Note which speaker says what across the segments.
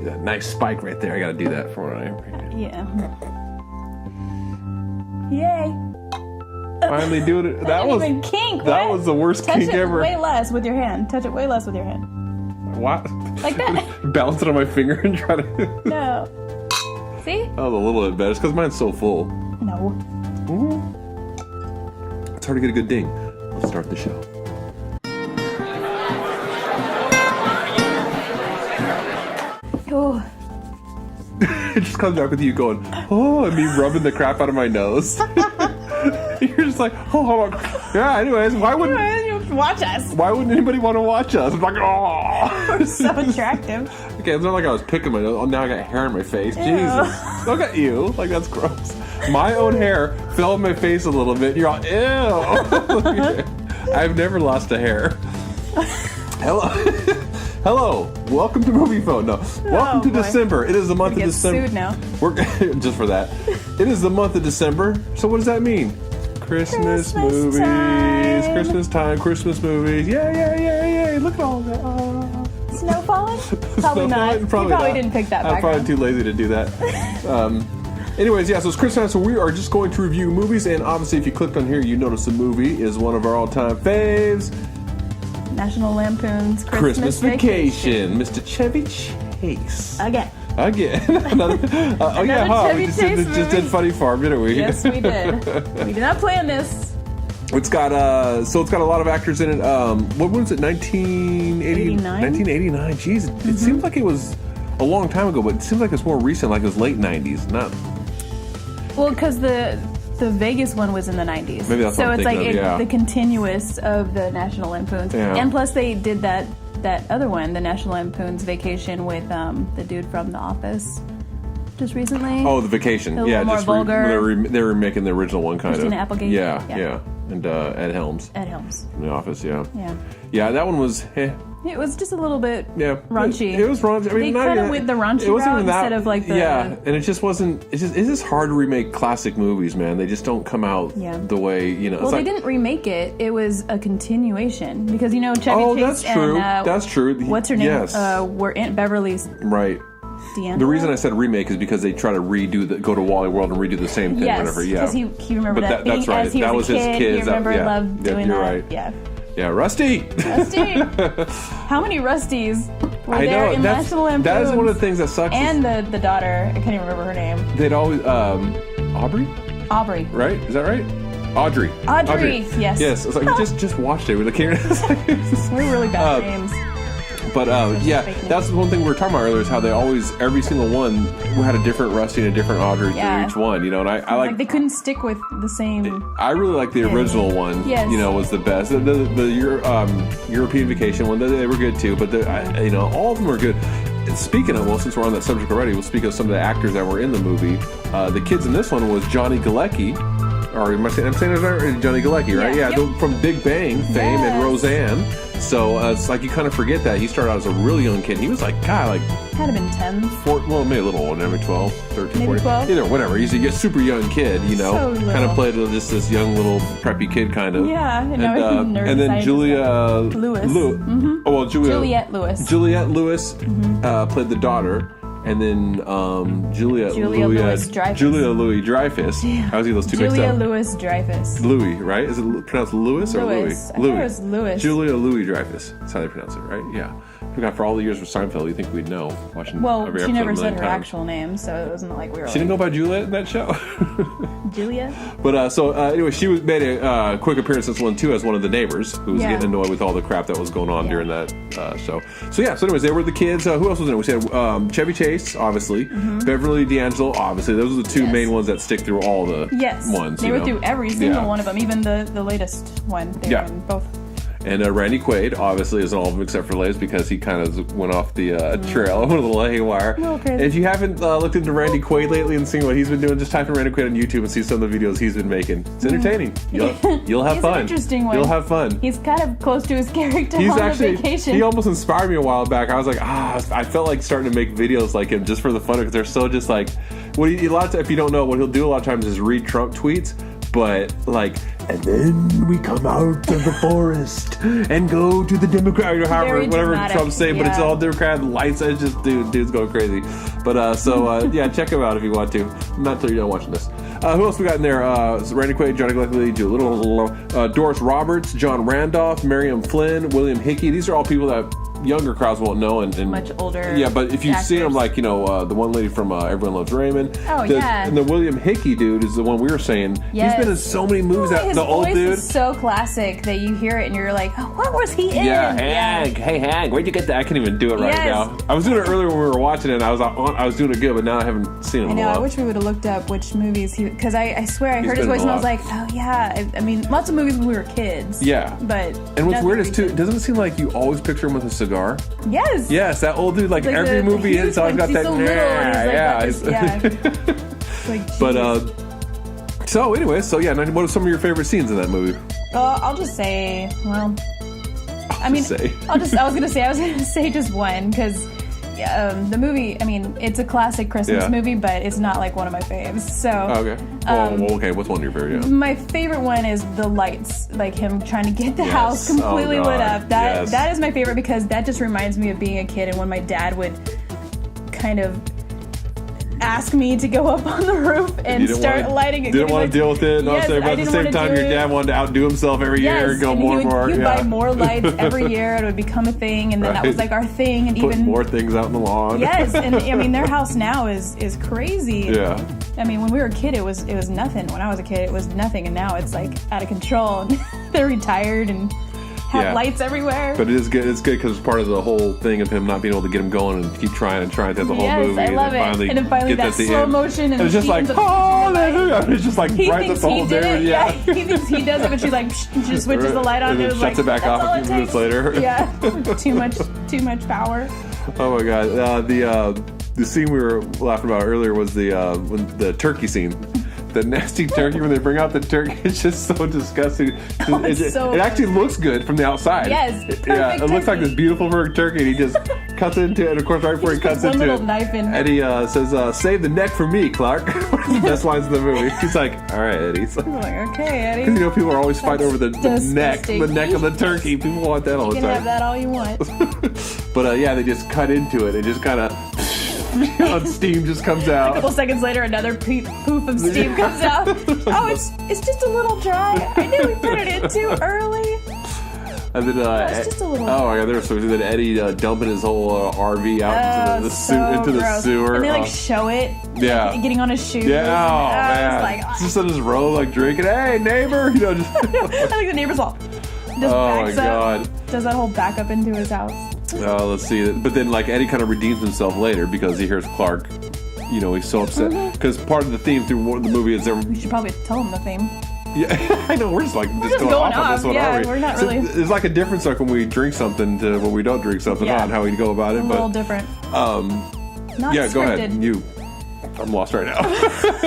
Speaker 1: that nice spike right there. I gotta do that for it.
Speaker 2: Yeah. Yay.
Speaker 1: Finally doing it. That was
Speaker 2: even kink.
Speaker 1: That was the worst kink ever.
Speaker 2: Touch it way less with your hand. Touch it way less with your hand.
Speaker 1: What?
Speaker 2: Like that.
Speaker 1: Bounce it on my finger and try to...
Speaker 2: No. See?
Speaker 1: That was a little bit better. It's because mine's so full.
Speaker 2: No.
Speaker 1: It's hard to get a good ding. Let's start the show.
Speaker 2: Oh.
Speaker 1: It just comes back with you going, oh, and me rubbing the crap out of my nose. You're just like, oh, yeah, anyways, why wouldn't
Speaker 2: watch us?
Speaker 1: Why wouldn't anybody want to watch us? I'm like, oh.
Speaker 2: We're so attractive.
Speaker 1: Okay, it's not like I was picking my nose. Oh, now I got hair in my face. Ew. Jesus. Look at you. Like, that's gross. My own hair fell in my face a little bit. You're all, ew. I've never lost a hair. Hello. Hello. Welcome to Movie Phone. No. Welcome to December. It is the month of December.
Speaker 2: Sued now.
Speaker 1: We're just for that. It is the month of December. So what does that mean? Christmas movies.
Speaker 2: Time.
Speaker 1: Christmas time. Christmas movies. Yay. Look at all that.
Speaker 2: Snow falling? Probably not. You probably didn't pick that background.
Speaker 1: I'm probably too lazy to do that. Anyways, yeah, so it's Christmas time, so we are just going to review movies, and obviously if you clicked on here, you notice the movie is one of our all-time faves.
Speaker 2: National Lampoon's
Speaker 1: Christmas Vacation. Mr. Chevy Chase.
Speaker 2: Again.
Speaker 1: Another
Speaker 2: Chevy
Speaker 1: we
Speaker 2: Chase
Speaker 1: just did Funny Farm, didn't we?
Speaker 2: Yes, we did. We did not plan this.
Speaker 1: It's got it's got a lot of actors in it. What was it? 1989. Jeez, it seems like it was a long time ago, but it seems like it's more recent, like it was late 90s. Not.
Speaker 2: Well, because the Vegas one was in the 90s.
Speaker 1: Maybe that's
Speaker 2: so
Speaker 1: what I'm
Speaker 2: it's like
Speaker 1: thinking of,
Speaker 2: the continuous of the National Lampoon's.
Speaker 1: Yeah.
Speaker 2: And plus they did that other one, the National Lampoon's Vacation with the dude from The Office just recently.
Speaker 1: Oh, The Vacation.
Speaker 2: A little more vulgar.
Speaker 1: They were making the original one kind
Speaker 2: Christina
Speaker 1: of.
Speaker 2: Applegate.
Speaker 1: Yeah. And Ed Helms.
Speaker 2: Ed Helms.
Speaker 1: From The Office, yeah.
Speaker 2: Yeah.
Speaker 1: Yeah, that one was,
Speaker 2: It was just a little bit raunchy.
Speaker 1: It was raunchy. I mean,
Speaker 2: they kind of went the raunchy route instead of like the...
Speaker 1: Yeah, and it just wasn't... It's just hard to remake classic movies, man. They just don't come out the way, you know...
Speaker 2: Well, they didn't remake it. It was a continuation. Because, you know, Chevy Chase
Speaker 1: that's true.
Speaker 2: What's her name?
Speaker 1: Yes.
Speaker 2: Were Aunt Beverly's...
Speaker 1: Right.
Speaker 2: D'Angelo?
Speaker 1: The reason I said remake is because they try to go to Wally World and redo the same thing.
Speaker 2: Yes,
Speaker 1: whenever.
Speaker 2: because he remembered that thing
Speaker 1: that's right.
Speaker 2: as he
Speaker 1: that
Speaker 2: was
Speaker 1: was
Speaker 2: a kid.
Speaker 1: his kid.
Speaker 2: He loved doing
Speaker 1: you're
Speaker 2: that.
Speaker 1: Right.
Speaker 2: Yeah.
Speaker 1: Yeah, Rusty.
Speaker 2: How many Rusties were there in National Lampoon?
Speaker 1: That is one of the things that sucks.
Speaker 2: And the daughter, I can't even remember her name.
Speaker 1: They'd always Aubrey.
Speaker 2: Right?
Speaker 1: Is that right? Audrey.
Speaker 2: Yes.
Speaker 1: Yes. I was like, we just watched it. We're
Speaker 2: really bad names.
Speaker 1: But that's the one thing we were talking about earlier is how they always, every single one had a different Rusty and a different Audrey through each one, you know, and I like...
Speaker 2: They couldn't stick with the same...
Speaker 1: I really like the original one, you know, was the best. The European Vacation one, they were good too, but you know, all of them were good. And speaking of, well, since we're on that subject already, we'll speak of some of the actors that were in the movie. The kids in this one was Johnny Galecki, or I'm saying it right? Johnny Galecki, right? Yeah, from Big Bang fame and Roseanne. So it's like you kind of forget that. He started out as a really young kid. He was like, God, like...
Speaker 2: Had to have been 10.
Speaker 1: Well, maybe a little older, maybe 12, 13,
Speaker 2: maybe
Speaker 1: 14.
Speaker 2: 12.
Speaker 1: Either, whatever. He's a super young kid, you know.
Speaker 2: So little.
Speaker 1: Kind of played just this young little preppy kid, kind of.
Speaker 2: Yeah, and
Speaker 1: then Julia...
Speaker 2: Lewis.
Speaker 1: Juliette Lewis. Juliette Lewis played the daughter. And then Julia Louis-Dreyfus.
Speaker 2: Yeah.
Speaker 1: I was getting those two mixed up.
Speaker 2: Julia Louis-Dreyfus.
Speaker 1: Louis, right? Is it pronounced Lewis or Louis?
Speaker 2: I thought it was Louis.
Speaker 1: Julia Louis-Dreyfus. That's how they pronounce it, right? Yeah. For all the years with Seinfeld, you think we'd know. Watching every
Speaker 2: she
Speaker 1: episode
Speaker 2: never
Speaker 1: a
Speaker 2: said
Speaker 1: million
Speaker 2: her
Speaker 1: times.
Speaker 2: actual name, so it wasn't like we were.
Speaker 1: She didn't go by Juliet in that show.
Speaker 2: Julia.
Speaker 1: But anyway, she made a quick appearance in this one too as one of the neighbors who was getting annoyed with all the crap that was going on during that show. So anyways, they were the kids. Who else was in it? We said Chevy Chase, obviously. Beverly D'Angelo, obviously. Those are the two main ones that stick through all the ones.
Speaker 2: They were through every single one of them, even the latest one. They were in both.
Speaker 1: And Randy Quaid, obviously, is in all of them except for Lay's because he kind of went off the trail, went a little haywire.
Speaker 2: Okay.
Speaker 1: If you haven't looked into Randy Quaid lately and seen what he's been doing, just type in Randy Quaid on YouTube and see some of the videos he's been making. It's entertaining. You'll have fun.
Speaker 2: An interesting one.
Speaker 1: You'll have fun.
Speaker 2: He's kind of close to his character on the Vacation.
Speaker 1: He almost inspired me a while back. I was like, I felt like starting to make videos like him just for the fun of it because they're so just like, a lot of times, if you don't know, what he'll do a lot of times is read Trump tweets. but like, and then we come out of the forest and go to the Democrat, or however, whatever Trump's saying, but it's all Democrat lights. It's just, dude's going crazy. But yeah, check him out if you want to. Not till you're done watching this. Who else we got in there? Randy Quaid, Johnny Gleckley, Doris Roberts, John Randolph, Miriam Flynn, William Hickey. These are all people that younger crowds won't know, and
Speaker 2: much older.
Speaker 1: Yeah, but if you see them, like, the one lady from Everyone Loves Raymond. And the William Hickey dude is the one we were saying. Yes. He's been in so many movies.
Speaker 2: His
Speaker 1: old
Speaker 2: voice
Speaker 1: dude
Speaker 2: is so classic that you hear it and you're like, oh, what was he in?
Speaker 1: Yeah, Hank. Hey, Hank, where'd you get that? I can't even do it right now. I was doing it earlier when we were watching it. And I was doing it good, but now I haven't seen him.
Speaker 2: I know. I wish we would have looked up which movies because I swear I heard his voice and I was like, oh yeah. I mean, lots of movies when we were kids.
Speaker 1: Yeah, and what's weird is too, doesn't it seem like you always picture him with a cigar? Yes, that old dude. Like every movie, it's always got that. So anyway, what are some of your favorite scenes in that movie?
Speaker 2: I'll just say, I was gonna say just one because the movie. I mean, it's a classic Christmas movie, but it's not like one of my faves. So
Speaker 1: okay. What's one of your favorite? Yeah.
Speaker 2: My favorite one is the lights, like him trying to get the house completely lit up. That is my favorite because that just reminds me of being a kid and when my dad would kind of ask me to go up on the roof and start lighting it.
Speaker 1: Didn't want to deal with it. But at the same time, your dad wanted to outdo himself every year and go more and more.
Speaker 2: He would buy more lights every year. It would become a thing, and then that was like our thing. And
Speaker 1: put even more things out in the lawn.
Speaker 2: Yes, and I mean their house now is crazy.
Speaker 1: Yeah.
Speaker 2: I mean, when we were a kid, it was nothing. When I was a kid, it was nothing, and now it's like out of control. They're retired and have lights everywhere.
Speaker 1: But it is good. It's good because it's part of the whole thing of him not being able to get him going and keep trying to have the whole movie.
Speaker 2: I love it. And then finally that slow motion, and
Speaker 1: it's just like, hallelujah. It's just like bright up the whole day.
Speaker 2: Yeah, he thinks he does it, but she's like, she just switches the light on
Speaker 1: and then shuts it back off a few minutes later.
Speaker 2: Yeah, too much power.
Speaker 1: Oh my god. The scene we were laughing about earlier was the turkey scene. The nasty turkey, when they bring out the turkey, it's just so disgusting. It actually looks good from the outside.
Speaker 2: Yes,
Speaker 1: it looks like this beautiful turkey, and he just cuts into it. And of course, right before he cuts into it,
Speaker 2: knife in.
Speaker 1: Eddie says, "Save the neck for me, Clark." One of the best lines in the movie. He's like, "All right, Eddie." He's like,
Speaker 2: "Okay, Eddie."
Speaker 1: Because people are always fighting over the neck of the turkey. People want that all the time.
Speaker 2: You can have that all you want.
Speaker 1: But they just cut into it. It just kind of. Steam just comes out.
Speaker 2: A couple seconds later, another poof of steam comes out. Oh, it's just a little dry. I knew we put it in too early.
Speaker 1: And then
Speaker 2: it's just a little.
Speaker 1: Oh my god, there was so then Eddie dumping his whole RV out into the sewer.
Speaker 2: And they show it. Like, getting on his shoes.
Speaker 1: Yeah, man.
Speaker 2: Like,
Speaker 1: just on his road, drinking. Hey, neighbor, just.
Speaker 2: I think the neighbor's all.
Speaker 1: Oh my god.
Speaker 2: Does that whole back up into his house?
Speaker 1: Let's see. But then, Eddie kind of redeems himself later because he hears Clark. He's so upset because part of the theme through the movie is
Speaker 2: we should probably tell him the theme.
Speaker 1: Yeah, I know. We're just going off on this one, aren't we?
Speaker 2: We're not really.
Speaker 1: There's like a difference when we drink something to when we don't drink something on how we go about it.
Speaker 2: A little different.
Speaker 1: Not
Speaker 2: scripted.
Speaker 1: Go ahead. I'm lost right now.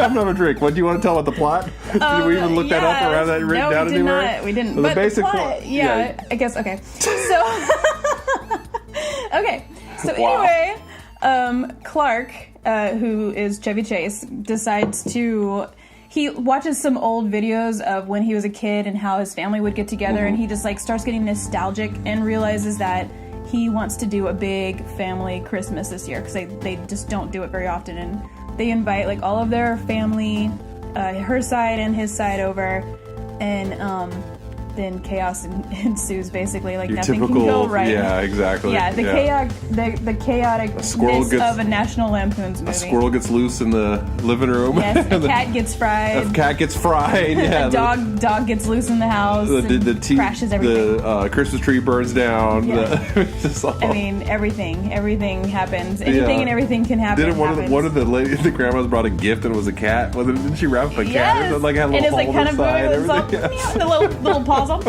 Speaker 1: I'm having a drink. What do you want to tell about the plot? Did we even look that up or have that written down anywhere?
Speaker 2: No, we didn't.
Speaker 1: Well,
Speaker 2: but the basic plot. Yeah, I guess. Okay. So. Okay. So anyway, Clark, who is Chevy Chase, decides to. He watches some old videos of when he was a kid and how his family would get together, and he just starts getting nostalgic and realizes that he wants to do a big family Christmas this year because they just don't do it very often, and they invite all of their family, her side and his side over, and then chaos ensues. Basically,
Speaker 1: your
Speaker 2: nothing
Speaker 1: typical,
Speaker 2: can go right.
Speaker 1: Yeah, exactly.
Speaker 2: Yeah, the chaoticness of a National Lampoon's movie.
Speaker 1: A squirrel gets loose in the living room.
Speaker 2: Yes, a cat gets fried.
Speaker 1: A cat gets fried. Yeah,
Speaker 2: a dog gets loose in the house. Crashes everything.
Speaker 1: The Christmas tree burns down.
Speaker 2: Yeah. I mean, everything happens. Anything and everything can happen.
Speaker 1: Didn't one of the ladies, the grandmas brought a gift and it was a cat? Didn't she wrap up a cat? Or something? Had a little hole inside.
Speaker 2: The little paws all,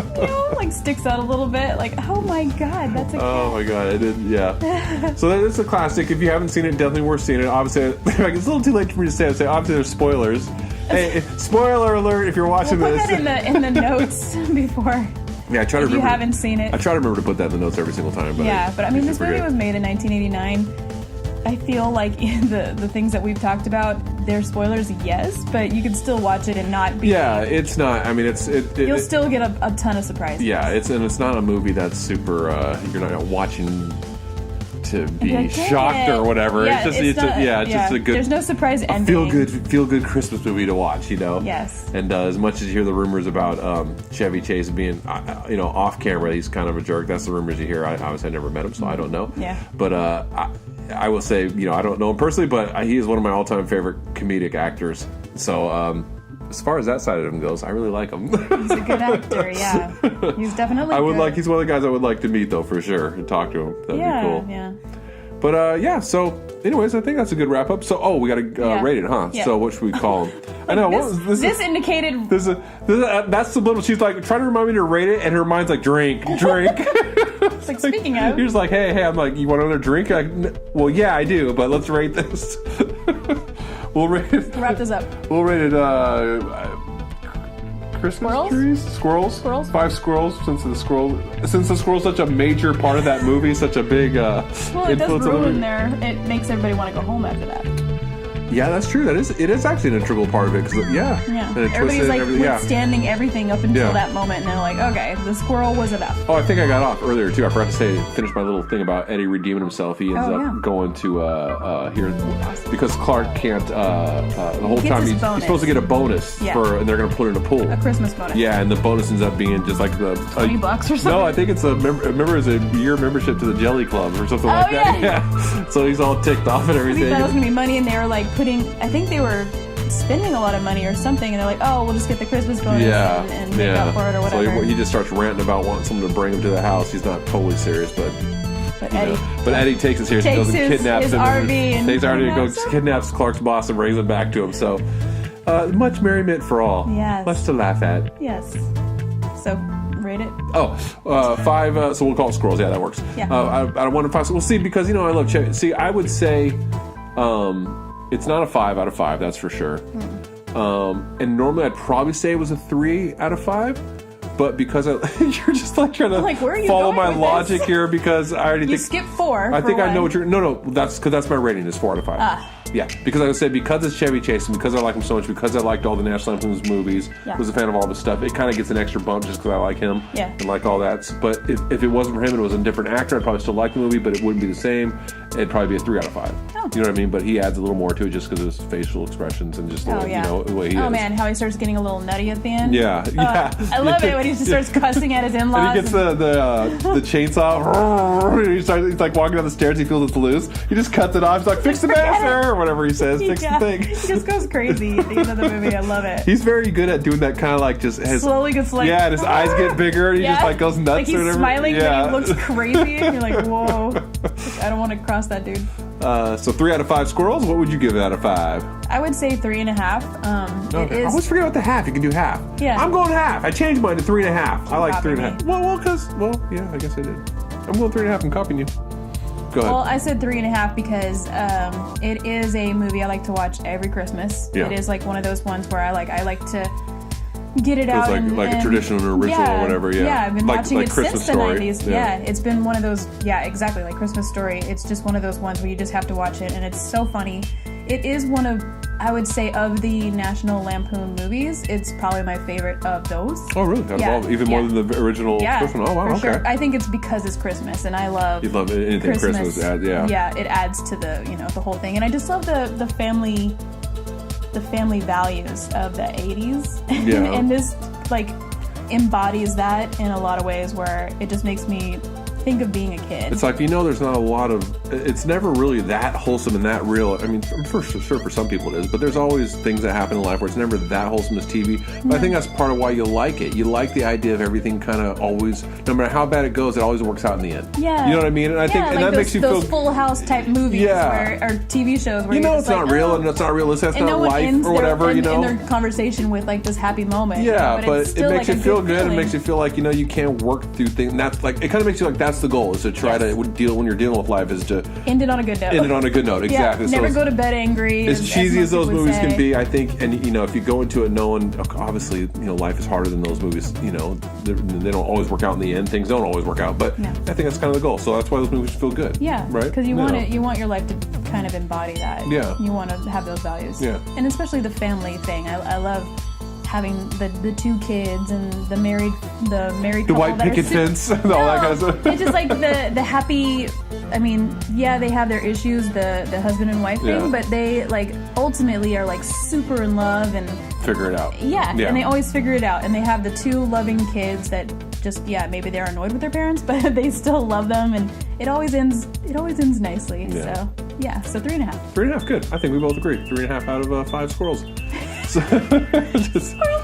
Speaker 2: sticks out a little bit. Oh my god, that's a cat.
Speaker 1: Oh my god, I did. Yeah. So it's a classic. If you haven't seen it, definitely worth seeing it. Obviously, it's a little too late for me to say. Obviously, there's spoilers. Hey, spoiler alert! If you're watching this,
Speaker 2: put that in the notes before.
Speaker 1: Yeah, I try to remember.
Speaker 2: If you haven't seen it,
Speaker 1: I try to remember to put that in the notes every single time. But
Speaker 2: I mean, this movie was made in 1989. I feel like the things that we've talked about they're spoilers, yes, but you can still watch it and not be.
Speaker 1: Yeah, it's not. I mean,
Speaker 2: you'll still get a ton of surprises.
Speaker 1: Yeah, it's not a movie that's super. You're not watching to be
Speaker 2: like,
Speaker 1: shocked or whatever.
Speaker 2: Yeah,
Speaker 1: it's just a good.
Speaker 2: There's no surprise ending.
Speaker 1: Feel good Christmas movie to watch.
Speaker 2: Yes.
Speaker 1: And as much as you hear the rumors about Chevy Chase being, off camera, he's kind of a jerk. That's the rumors you hear. I obviously never met him, so I don't know.
Speaker 2: Yeah.
Speaker 1: But I will say, I don't know him personally, but he is one of my all-time favorite comedic actors. So. As far as that side of him goes, I really like him.
Speaker 2: He's a good actor, yeah. He's definitely good.
Speaker 1: He's one of the guys I would like to meet, though, for sure, and talk to him. That'd be cool.
Speaker 2: Yeah.
Speaker 1: But, so, anyways, I think that's a good wrap-up. So, we got to rate it, huh?
Speaker 2: Yeah.
Speaker 1: So, what should we call him? I know.
Speaker 2: This indicated...
Speaker 1: That's the little... She's like, trying to remind me to rate it, and her mind's like, drink.
Speaker 2: It's like, speaking of...
Speaker 1: You're just like, hey, I'm like, you want another drink? Like, well, yeah, I do, but let's rate this. We'll rate it.
Speaker 2: Wrap this up.
Speaker 1: We'll rate it Christmas trees? Squirrels? 5 squirrels, since the squirrel's such a major part of that movie, such a big
Speaker 2: well, it does
Speaker 1: influence on the
Speaker 2: ruin
Speaker 1: movie.
Speaker 2: it makes everybody want to go home after that.
Speaker 1: Yeah, that's true. It is actually an integral part of it.
Speaker 2: Yeah.
Speaker 1: And it
Speaker 2: Everybody's like
Speaker 1: everything.
Speaker 2: withstanding everything up until that moment, and they're like, okay, the squirrel was enough.
Speaker 1: Oh, I think I got off earlier too. I forgot to finish my little thing about Eddie redeeming himself. He ends up going to here because Clark can't the whole time he's supposed to get a bonus and they're going to put it in a pool.
Speaker 2: A Christmas bonus.
Speaker 1: Yeah, and the bonus ends up being just like the
Speaker 2: $20 or something.
Speaker 1: No, I think it's remember it's a year membership to the Jelly Club or something like that. Yeah. So he's all ticked off and everything.
Speaker 2: We thought it was going to be money, and they were like I think they were spending a lot of money or something, and they're like, oh, we'll just get the Christmas bonus and make up for it or whatever.
Speaker 1: So he just starts ranting about wanting someone to bring him to the house. He's not totally serious, but Eddie takes it seriously. Goes and kidnaps
Speaker 2: his
Speaker 1: him.
Speaker 2: RV and
Speaker 1: takes RV and goes kidnaps Clark's boss and brings him back to him. So much merriment for all.
Speaker 2: Yes.
Speaker 1: Much to laugh at.
Speaker 2: Yes. So rate it.
Speaker 1: 5. So we'll call it squirrels. Yeah, that works.
Speaker 2: Yeah.
Speaker 1: I don't want to 5. We'll see, because I love Chevy. See, I would say. It's not a 5 out of 5, that's for sure. And normally I'd probably say it was a 3 out of 5, but because you're just like trying to follow my logic here, because I already think
Speaker 2: skip 4.
Speaker 1: I think I know what you're. No, that's because that's my rating is 4 out of 5. Yeah, because I would say because it's Chevy Chase and because I like him so much, because I liked all the National Lampoon's movies, was a fan of all the stuff, it kind of gets an extra bump just because I like him and like all that. But if it wasn't for him and it was a different actor, I'd probably still like the movie, but it wouldn't be the same. It'd probably be a 3 out of 5.
Speaker 2: Oh.
Speaker 1: You know what I mean? But he adds a little more to it just because of his facial expressions and just the way he is.
Speaker 2: Oh man, how he starts getting a little nutty at the end.
Speaker 1: Yeah.
Speaker 2: I love it when he just starts cussing at his in-laws.
Speaker 1: And he gets the chainsaw. He's like walking down the stairs. He feels it's loose. He just cuts it off. He's like, "Fix the master," or whatever he says. Fix the thing.
Speaker 2: He just goes crazy at the end of the movie. I love it.
Speaker 1: He's very good at doing that kind of like just
Speaker 2: slowly gets like
Speaker 1: and his eyes get bigger. And he just like goes nuts.
Speaker 2: Like he's
Speaker 1: or whatever.
Speaker 2: Smiling, but he looks crazy, and you're like, "Whoa, I don't want to cross that dude."
Speaker 1: So 3 out of 5 squirrels. What would you give it out of 5?
Speaker 2: I would say 3.5.
Speaker 1: Okay. I always forget about the half. You can do half.
Speaker 2: Yeah.
Speaker 1: I'm going half. I changed mine to 3.5. I like 3.5. Well, I guess I did. I'm going 3.5 and copying you. Go ahead.
Speaker 2: Well, I said 3.5 because it is a movie I like to watch every Christmas.
Speaker 1: Yeah.
Speaker 2: It is like one of those ones where I like to get it out.
Speaker 1: It's like a traditional or original or whatever. Yeah.
Speaker 2: Yeah, I've been watching it
Speaker 1: Christmas
Speaker 2: since the
Speaker 1: Story.
Speaker 2: 90s. Yeah, it's been one of those. Yeah, exactly, like Christmas Story. It's just one of those ones where you just have to watch it, and it's so funny. It is one of, I would say, of the National Lampoon movies, it's probably my favorite of those.
Speaker 1: Oh, really? Even more than the original first one? Oh, wow, okay. Sure.
Speaker 2: I think it's because it's Christmas, and I love.
Speaker 1: You love anything Christmas adds, yeah.
Speaker 2: Yeah, it adds to the the whole thing, and I just love the family values of the 80s, and this embodies that in a lot of ways, where it just makes me think of being a kid.
Speaker 1: It's like, there's not a lot of, it's never really that wholesome and that real. I mean, for sure for some people it is, but there's always things that happen in life where it's never that wholesome as TV. But I think that's part of why you like it. You like the idea of everything kind of always, no matter how bad it goes, it always works out in the end.
Speaker 2: Yeah.
Speaker 1: You know what I mean? And I think and that makes you feel...
Speaker 2: those Full House type movies or TV shows where
Speaker 1: it's not real and it's not realistic, that's not life or whatever,
Speaker 2: in their conversation with this happy moment.
Speaker 1: Yeah, but it makes you feel good. It makes you feel like, you can't work through things. And that's like, it kind of makes you like, that's the goal, is to try to deal when you're dealing with life, is to
Speaker 2: end it on a good note.
Speaker 1: End it on a good note, exactly.
Speaker 2: Never go to bed angry.
Speaker 1: As cheesy as those movies can be, I think, and if you go into it knowing, obviously, life is harder than those movies. They don't always work out in the end. Things don't always work out, but I think that's kind of the goal. So that's why those movies feel good.
Speaker 2: Yeah,
Speaker 1: right?
Speaker 2: Because you want your life to kind of embody that.
Speaker 1: Yeah.
Speaker 2: You want to have those values.
Speaker 1: Yeah.
Speaker 2: And especially the family thing. I love having the 2 kids and the married couple
Speaker 1: white
Speaker 2: that
Speaker 1: picket fence and all that kind of stuff.
Speaker 2: It's just like the happy. I mean, yeah, they have their issues, the husband and wife thing, but they like ultimately are like super in love and
Speaker 1: figure it out.
Speaker 2: Yeah, and they always figure it out, and they have the 2 loving kids that just maybe they're annoyed with their parents, but they still love them, and it always ends nicely.
Speaker 1: Yeah.
Speaker 2: So so 3.5.
Speaker 1: 3.5, good. I think we both agree. 3.5 out of 5 squirrels. So,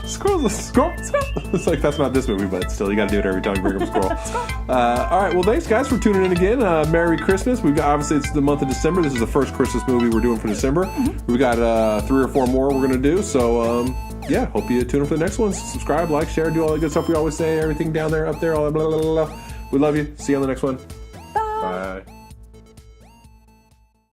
Speaker 1: squirrel. It's like, that's not this movie, but still, you got to do it every time you bring up a squirrel. All right, well, thanks, guys, for tuning in again. Merry Christmas. We've got, obviously, it's the month of December. This is the first Christmas movie we're doing for December. Mm-hmm. We've got 3 or 4 more we're going to do, so, hope you tune in for the next one. Subscribe, like, share, do all the good stuff we always say, everything down there, up there, all that blah, blah, blah, blah. We love you. See you on the next one.